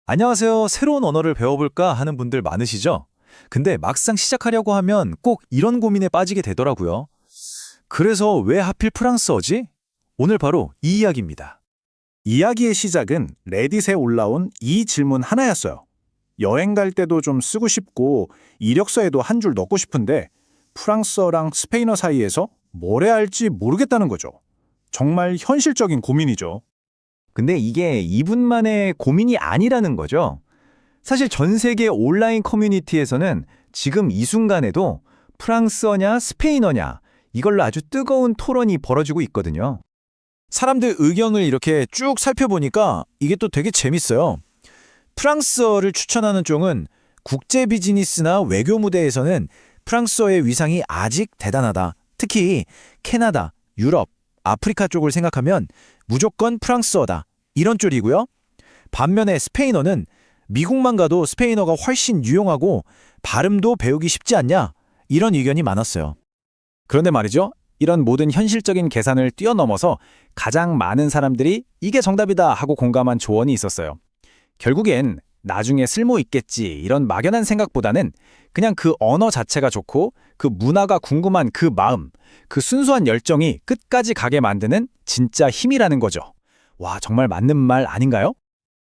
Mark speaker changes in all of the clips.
Speaker 1: 안녕하세요. 새로운 언어를 배워볼까 하는 분들 많으시죠? 근데 막상 시작하려고 하면 꼭 이런 고민에 빠지게 되더라고요. 그래서 왜 하필 프랑스어지? 오늘 바로 이 이야기입니다.
Speaker 2: 이야기의 시작은 레딧에 올라온 이 질문 하나였어요. 여행 갈 때도 좀 쓰고 싶고 이력서에도 한 줄 넣고 싶은데 프랑스어랑 스페인어 사이에서 뭘 해야 할지 모르겠다는 거죠. 정말 현실적인 고민이죠.
Speaker 1: 근데 이게 이분만의 고민이 아니라는 거죠. 사실 전 세계 온라인 커뮤니티에서는 지금 이 순간에도 프랑스어냐 스페인어냐 이걸로 아주 뜨거운 토론이 벌어지고 있거든요. 사람들 의견을 이렇게 쭉 살펴보니까 이게 또 되게 재밌어요. 프랑스어를 추천하는 쪽은 국제 비즈니스나 외교 무대에서는 프랑스어의 위상이 아직 대단하다. 특히 캐나다, 유럽, 아프리카 쪽을 생각하면 무조건 프랑스어다. 이런 쪽이고요. 반면에 스페인어는 미국만 가도 스페인어가 훨씬 유용하고 발음도 배우기 쉽지 않냐? 이런 의견이 많았어요. 그런데 말이죠. 이런 모든 현실적인 계산을 뛰어넘어서 가장 많은 사람들이 이게 정답이다 하고 공감한 조언이 있었어요. 결국엔 나중에 쓸모 있겠지 이런 막연한 생각보다는 그냥 그 언어 자체가 좋고 그 문화가 궁금한 그 마음, 그 순수한 열정이 끝까지 가게 만드는 진짜 힘이라는 거죠. 와, 정말 맞는 말 아닌가요?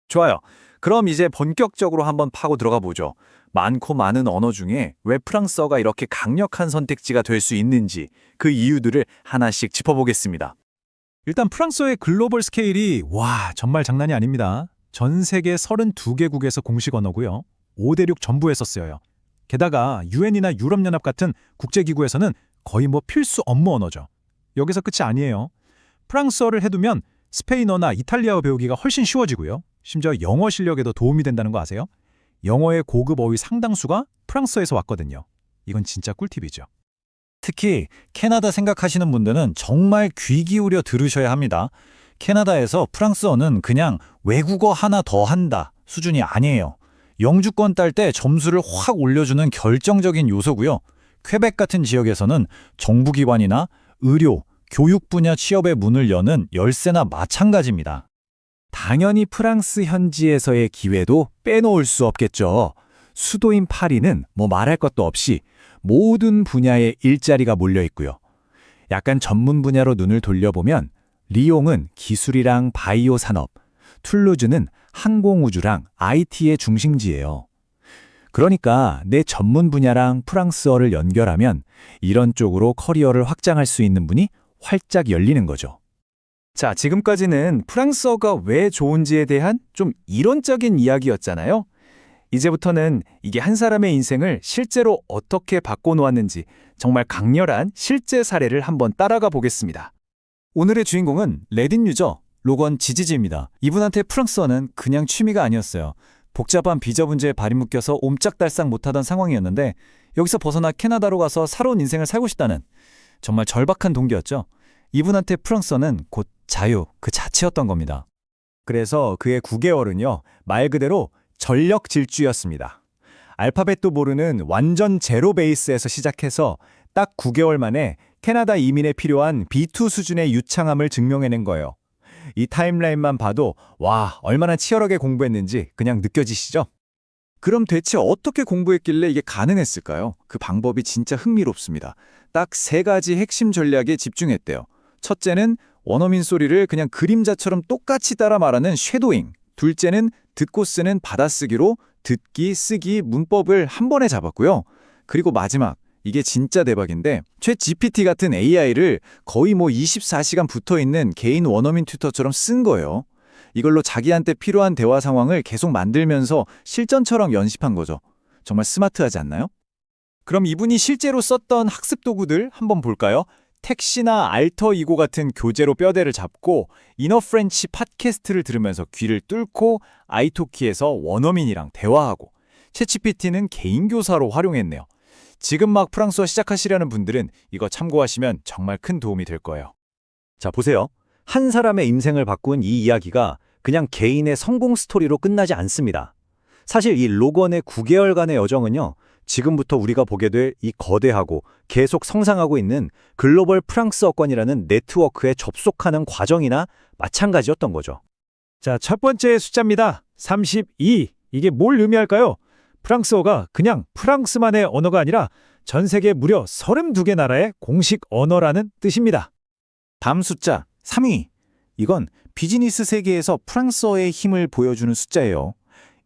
Speaker 1: 좋아요. 그럼 이제 본격적으로 한번 파고 들어가 보죠. 많고 많은 언어 중에 왜 프랑스어가 이렇게 강력한 선택지가 될 수 있는지 그 이유들을 하나씩 짚어보겠습니다. 일단 프랑스어의 글로벌 스케일이 정말 장난이 아닙니다. 전 세계 32개국에서 공식 언어고요. 5대륙 전부에서 쓰여요. 게다가 유엔이나 유럽연합 같은 국제기구에서는 거의 필수 업무 언어죠. 여기서 끝이 아니에요. 프랑스어를 해두면 스페인어나 이탈리아어 배우기가 훨씬 쉬워지고요. 심지어 영어 실력에도 도움이 된다는 거 아세요? 영어의 고급 어휘 상당수가 프랑스어에서 왔거든요. 이건 진짜 꿀팁이죠. 특히 캐나다 생각하시는 분들은 정말 귀 기울여 들으셔야 합니다. 캐나다에서 프랑스어는 그냥 외국어 하나 더 한다 수준이 아니에요. 영주권 딸 때 점수를 확 올려주는 결정적인 요소고요. 퀘벡 같은 지역에서는 정부기관이나 의료, 교육 분야 취업의 문을 여는 열쇠나 마찬가지입니다. 당연히 프랑스 현지에서의 기회도 빼놓을 수 없겠죠. 수도인 파리는 말할 것도 없이 모든 분야의 일자리가 몰려 있고요. 약간 전문 분야로 눈을 돌려보면 리옹은 기술이랑 바이오 산업, 툴루즈는 항공우주랑 IT의 중심지예요. 그러니까 내 전문 분야랑 프랑스어를 연결하면 이런 쪽으로 커리어를 확장할 수 있는 문이 활짝 열리는 거죠. 자, 지금까지는 프랑스어가 왜 좋은지에 대한 좀 이론적인 이야기였잖아요. 이제부터는 이게 한 사람의 인생을 실제로 어떻게 바꿔놓았는지 정말 강렬한 실제 사례를 한번 따라가 보겠습니다. 오늘의 주인공은 레딧 유저 로건 지지지입니다. 이분한테 프랑스어는 그냥 취미가 아니었어요. 복잡한 비자 문제에 발이 묶여서 옴짝달싹 못하던 상황이었는데 여기서 벗어나 캐나다로 가서 새로운 인생을 살고 싶다는 정말 절박한 동기였죠. 이분한테 프랑스어는 곧 자유 그 자체였던 겁니다. 그래서 그의 9개월은요. 말 그대로 전력 질주였습니다. 알파벳도 모르는 완전 제로 베이스에서 시작해서 딱 9개월 만에 캐나다 이민에 필요한 B2 수준의 유창함을 증명해낸 거예요. 이 타임라인만 봐도 얼마나 치열하게 공부했는지 그냥 느껴지시죠? 그럼 대체 어떻게 공부했길래 이게 가능했을까요? 그 방법이 진짜 흥미롭습니다. 딱 3가지 핵심 전략에 집중했대요. 첫째는 원어민 소리를 그냥 그림자처럼 똑같이 따라 말하는 쉐도잉. 둘째는 듣고 쓰는 받아쓰기로 듣기, 쓰기, 문법을 한 번에 잡았고요. 그리고 마지막, 이게 진짜 대박인데 챗 GPT 같은 AI를 거의 24시간 붙어있는 개인 원어민 튜터처럼 쓴 거예요. 이걸로 자기한테 필요한 대화 상황을 계속 만들면서 실전처럼 연습한 거죠. 정말 스마트하지 않나요? 그럼 이분이 실제로 썼던 학습 도구들 한번 볼까요? 택시나 알터이고 같은 교재로 뼈대를 잡고 이너프렌치 팟캐스트를 들으면서 귀를 뚫고 아이토키에서 원어민이랑 대화하고 챗GPT는 개인 교사로 활용했네요. 지금 막 프랑스어 시작하시려는 분들은 이거 참고하시면 정말 큰 도움이 될 거예요. 자, 보세요. 한 사람의 인생을 바꾼 이 이야기가 그냥 개인의 성공 스토리로 끝나지 않습니다. 사실 이 로건의 9개월간의 여정은요. 지금부터 우리가 보게 될 이 거대하고 계속 성장하고 있는 글로벌 프랑스어권이라는 네트워크에 접속하는 과정이나 마찬가지였던 거죠. 자, 첫 번째 숫자입니다.
Speaker 3: 32. 이게 뭘 의미할까요? 프랑스어가 그냥 프랑스만의 언어가 아니라 전 세계 무려 32개 나라의 공식 언어라는 뜻입니다.
Speaker 2: 다음 숫자 3위. 이건 비즈니스 세계에서 프랑스어의 힘을 보여주는 숫자예요.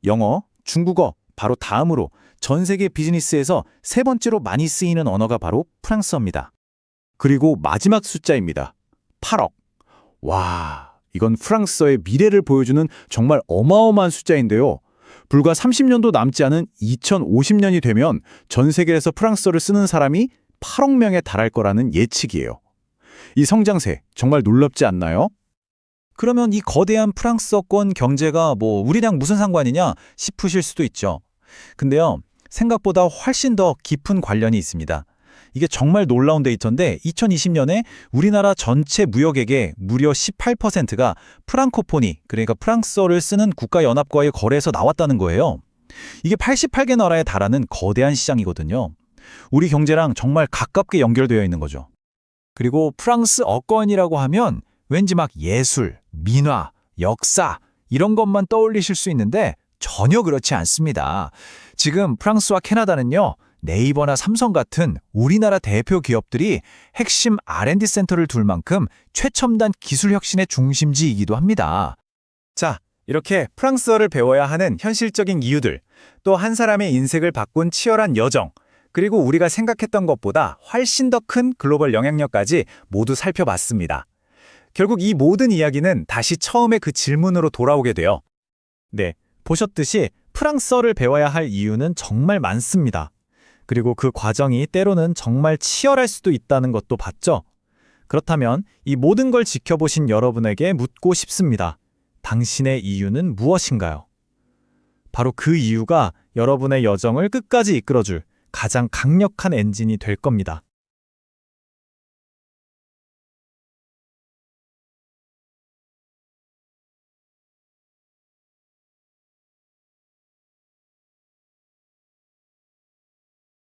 Speaker 2: 영어, 중국어, 바로 다음으로 전 세계 비즈니스에서 세 번째로 많이 쓰이는 언어가 바로 프랑스어입니다. 그리고 마지막 숫자입니다. 8억. 와, 이건 프랑스어의 미래를 보여주는 정말 어마어마한 숫자인데요. 불과 30년도 남지 않은 2050년이 되면 전 세계에서 프랑스어를 쓰는 사람이 8억 명에 달할 거라는 예측이에요. 이 성장세 정말 놀랍지 않나요?
Speaker 1: 그러면 이 거대한 프랑스어권 경제가 우리랑 무슨 상관이냐 싶으실 수도 있죠. 근데요, 생각보다 훨씬 더 깊은 관련이 있습니다. 이게 정말 놀라운 데이터인데 2020년에 우리나라 전체 무역액의 무려 18%가 프랑코포니, 그러니까 프랑스어를 쓰는 국가연합과의 거래에서 나왔다는 거예요. 이게 88개 나라에 달하는 거대한 시장이거든요. 우리 경제랑 정말 가깝게 연결되어 있는 거죠. 그리고 프랑스어권이라고 하면 왠지 막 예술, 민화, 역사 이런 것만 떠올리실 수 있는데 전혀 그렇지 않습니다. 지금 프랑스와 캐나다는요, 네이버나 삼성 같은 우리나라 대표 기업들이 핵심 R&D 센터를 둘 만큼 최첨단 기술 혁신의 중심지이기도 합니다. 자, 이렇게 프랑스어를 배워야 하는 현실적인 이유들, 또 한 사람의 인생을 바꾼 치열한 여정, 그리고 우리가 생각했던 것보다 훨씬 더 큰 글로벌 영향력까지 모두 살펴봤습니다. 결국 이 모든 이야기는 다시 처음에 그 질문으로 돌아오게 돼요. 네, 보셨듯이 프랑스어를 배워야 할 이유는 정말 많습니다. 그리고 그 과정이 때로는 정말 치열할 수도 있다는 것도 봤죠. 그렇다면 이 모든 걸 지켜보신 여러분에게 묻고 싶습니다. 당신의 이유는 무엇인가요? 바로 그 이유가 여러분의 여정을 끝까지 이끌어줄 가장 강력한 엔진이 될 겁니다.